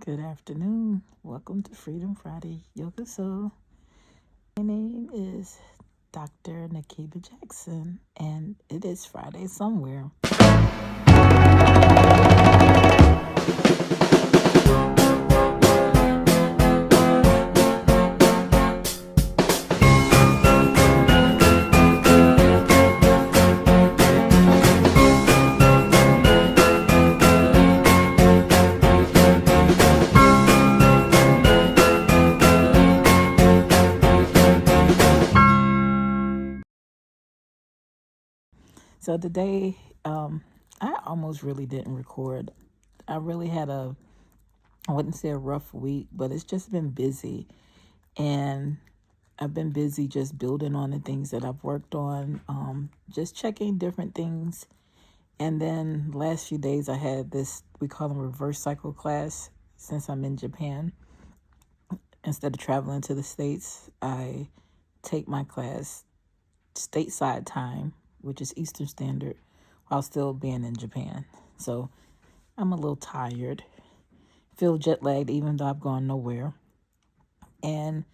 Good afternoon. Welcome to Freedom Friday Yoga Soul. My name is Dr. Nakiba Jackson, and it is Friday somewhere. So today, I almost really didn't record. I really had I wouldn't say a rough week, but it's just been busy. And I've been busy just building on the things that I've worked on, just checking different things. And then last few days I had this, we call them reverse cycle class. Since I'm in Japan, instead of traveling to the States, I take my class stateside time, which is Eastern Standard, while still being in Japan. So I'm a little tired, feel jet lagged, even though I've gone nowhere. And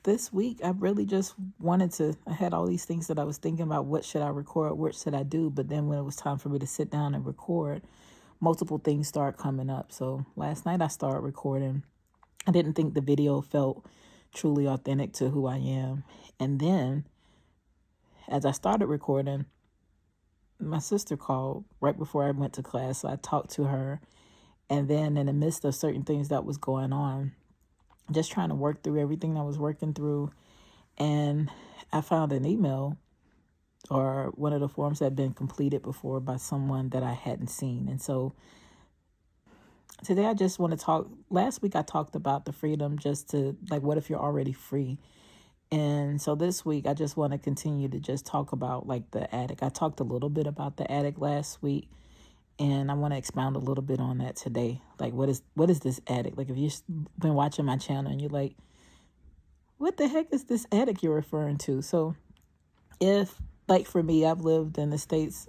this week, I really just I had all these things that I was thinking about. What should I record? What should I do? But then when it was time for me to sit down and record, multiple things started coming up. So last night I started recording. I didn't think the video felt truly authentic to who I am. And then as I started recording, my sister called right before I went to class. So I talked to her. And then in the midst of certain things that was going on, just trying to work through everything I was working through. And I found an email or one of the forms that had been completed before by someone that I hadn't seen. And so today I just want to talk. Last week I talked about the freedom, just to like, what if you're already free? And so this week I just want to continue to just talk about like the attic. I talked a little bit about the attic last week, and I want to expound a little bit on that today. Like, what is this attic? Like, if you've been watching my channel and you're like, what the heck is this attic you're referring to? So if, like for me, I've lived in the States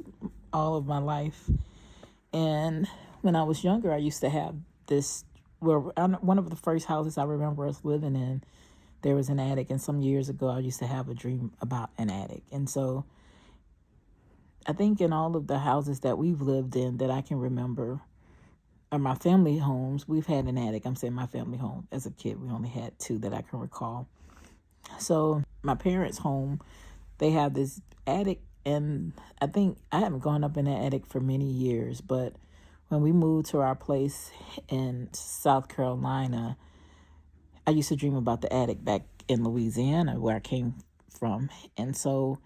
all of my life. And when I was younger, I used to have this, one of the first houses I remember us living in, there was an attic. And some years ago, I used to have a dream about an attic. And so I think in all of the houses that we've lived in that I can remember, or my family homes, we've had an attic. I'm saying my family home. As a kid, we only had two that I can recall. So my parents' home, they have this attic, and I think I haven't gone up in that attic for many years, but when we moved to our place in South Carolina, I used to dream about the attic back in Louisiana, where I came from. And so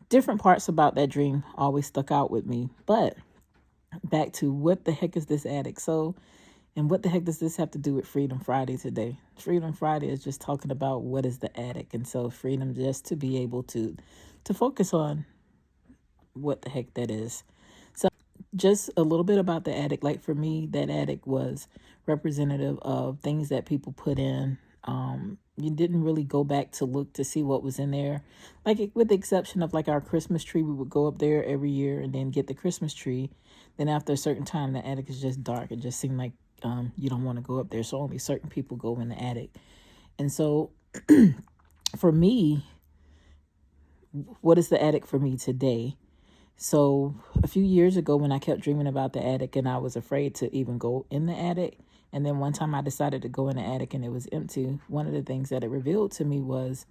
different parts about that dream always stuck out with me. But back to what the heck is this attic? So, and what the heck does this have to do with Freedom Friday today? Freedom Friday is just talking about what is the attic. And so freedom just to be able to focus on what the heck that is. So just a little bit about the attic. Like for me, that attic was representative of things that people put in. You didn't really go back to look to see what was in there. Like with the exception of like our Christmas tree, we would go up there every year and then get the Christmas tree. Then after a certain time, the attic is just dark. It just seemed like you don't want to go up there. So only certain people go in the attic. And so for me, what is the attic for me today? So a few years ago when I kept dreaming about the attic and I was afraid to even go in the attic, and then one time I decided to go in the attic and it was empty, one of the things that it revealed to me was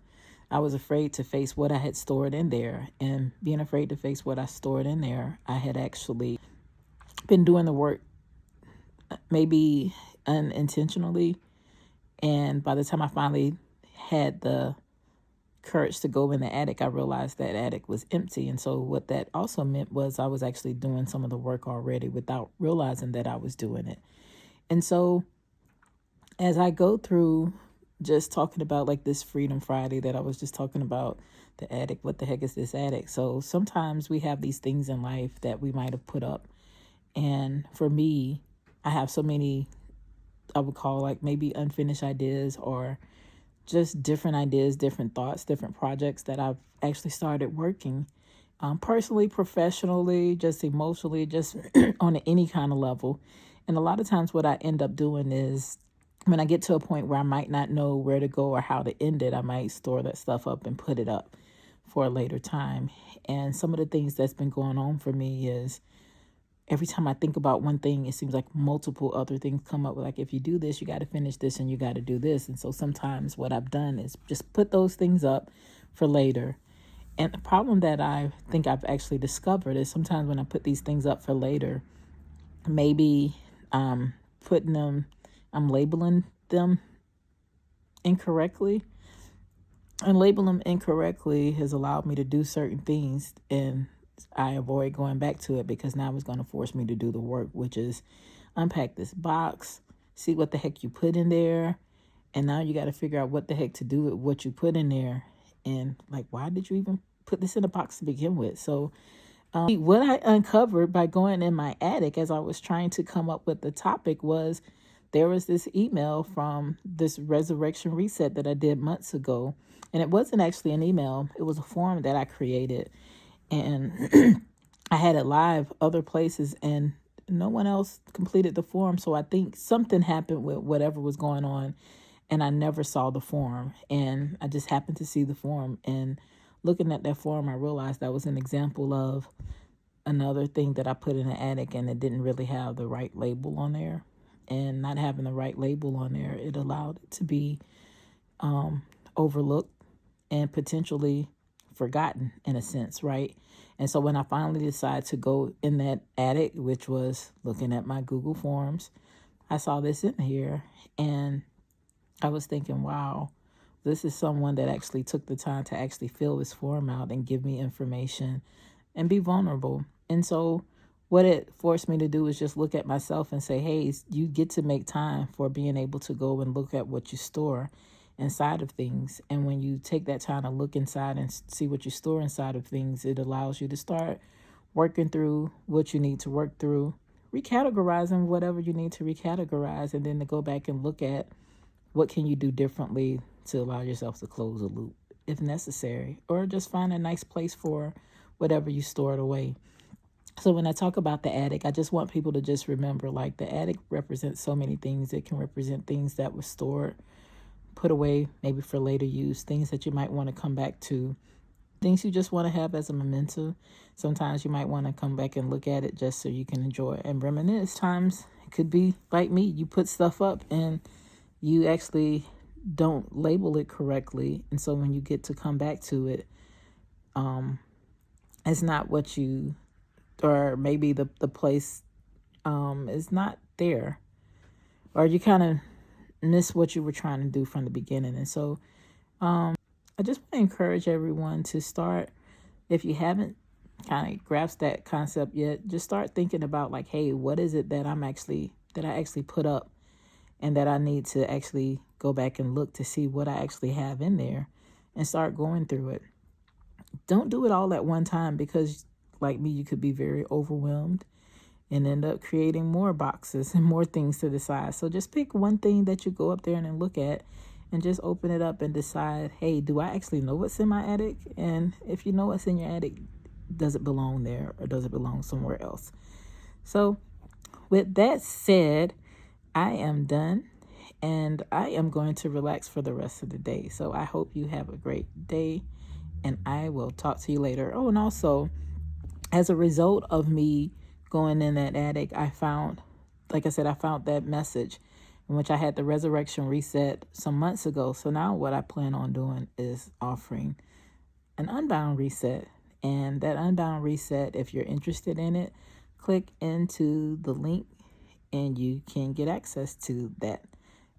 I was afraid to face what I had stored in there. And being afraid to face what I stored in there, I had actually been doing the work maybe unintentionally. And by the time I finally had the courage to go in the attic, I realized that attic was empty. And so what that also meant was I was actually doing some of the work already without realizing that I was doing it. And so as I go through just talking about like this Freedom Friday that I was just talking about, the attic, what the heck is this attic? So sometimes we have these things in life that we might have put up. And for me, I have so many, I would call like maybe unfinished ideas or just different ideas, different thoughts, different projects that I've actually started working personally, professionally, just emotionally, just on any kind of level. And a lot of times what I end up doing is when I get to a point where I might not know where to go or how to end it, I might store that stuff up and put it up for a later time. And some of the things that's been going on for me is every time I think about one thing, it seems like multiple other things come up. Like, if you do this, you got to finish this and you got to do this. And so sometimes what I've done is just put those things up for later. And the problem that I think I've actually discovered is sometimes when I put these things up for later, maybe putting them, I'm labeling them incorrectly. And labeling them incorrectly has allowed me to do certain things, and I avoid going back to it because now it's going to force me to do the work, which is unpack this box, see what the heck you put in there, and now you got to figure out what the heck to do with what you put in there, and like, why did you even put this in a box to begin with? So what I uncovered by going in my attic as I was trying to come up with the topic was there was this email from this resurrection reset that I did months ago. And it wasn't actually an email. It was a form that I created. And I had it live other places and no one else completed the form. So I think something happened with whatever was going on. And I never saw the form. And I just happened to see the form. And looking at that form, I realized that was an example of another thing that I put in the attic and it didn't really have the right label on there. And not having the right label on there, it allowed it to be overlooked and potentially forgotten in a sense, right? And so when I finally decided to go in that attic, which was looking at my Google Forms, I saw this in here and I was thinking, wow, this is someone that actually took the time to actually fill this form out and give me information and be vulnerable. And so what it forced me to do is just look at myself and say, hey, you get to make time for being able to go and look at what you store inside of things. And when you take that time to look inside and see what you store inside of things, it allows you to start working through what you need to work through, recategorizing whatever you need to recategorize, and then to go back and look at what can you do differently to allow yourself to close a loop if necessary, or just find a nice place for whatever you stored away. So when I talk about the attic, I just want people to just remember, like, the attic represents so many things. It can represent things that were stored, put away, maybe for later use, things that you might want to come back to, things you just want to have as a memento. Sometimes you might want to come back and look at it just so you can enjoy it and reminisce. Times it could be like me, you put stuff up and you actually don't label it correctly. And so when you get to come back to it, it's not what you, or maybe the place is not there, or you kind of miss what you were trying to do from the beginning. And so I just want to encourage everyone to start, if you haven't kind of grasped that concept yet, just start thinking about, like, hey, what is it that I actually put up and that I need to actually go back and look to see what I actually have in there and start going through it. Don't do it all at one time because, like me, you could be very overwhelmed and end up creating more boxes and more things to decide. So just pick one thing that you go up there and then look at and just open it up and decide, hey, do I actually know what's in my attic? And if you know what's in your attic, does it belong there or does it belong somewhere else? So with that said, I am done and I am going to relax for the rest of the day. So I hope you have a great day and I will talk to you later. Oh, and also, as a result of me going in that attic, I found, like I said, I found that message in which I had the resurrection reset some months ago. So now what I plan on doing is offering an Unbound reset. And that Unbound reset, if you're interested in it, click into the link and you can get access to that.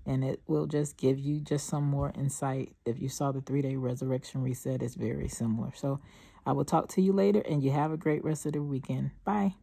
And it will just give you just some more insight. If you saw the 3-day resurrection reset, it's very similar. So I will talk to you later and you have a great rest of the weekend. Bye.